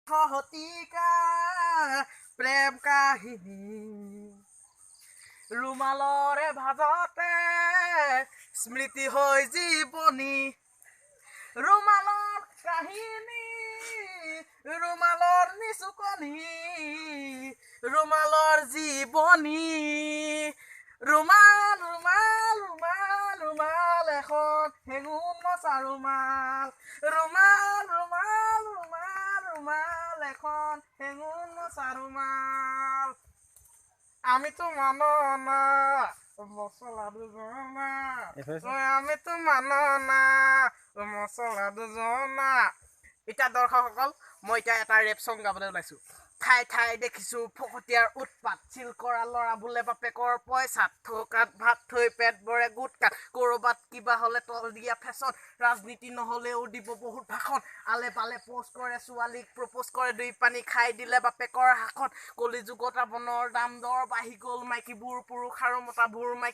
শতিকা প্ৰেম কাহিনী ৰুমালৰে ভাজতে স্মৃতি হৈ জীৱনী ৰুমালৰ কাহিনী ৰুমালৰ নিচুকনি ৰুমালৰ জীৱনী ৰুমাল ৰুমাল ৰুমাল ৰুমাল এখন হেঙুন মচা ৰুমাল ৰুমাল ৰুমাল ৰুমাল ৰুমাল এখন হেঙুন মচা ৰুমাল আমিতো মানো না মছলা দুজনা আমিতো মানো না মছলা দুজনা এতিয়া দৰ্শকসকল মই এতিয়া এটা ৰেপ সং গাবলৈ ওলাইছো ঠাই ঠাই দেখিছো ফকতীয়াৰ উৎপাত চিল কৰা ল'ৰা বোলে বাপেকৰ পইচাত থকাত ভাত থৈ পেট ভৰে গুটকাত কৰবাত কিবা হলে তল দিয়া ফেশ্বন ৰাজনীতি নহলেও দিব বহুত ভাষণ আলে পালে পোষ্ট কৰে ছোৱালীক প্ৰপ'জ কৰে দুই পানী খাই দিলে বাপেকৰ হাতত কলি যুগত বনৰ দাম দৰ বাঢ়ি গ'ল মাইকীবোৰ পুৰুষ আৰু মতাবোৰ মাইকী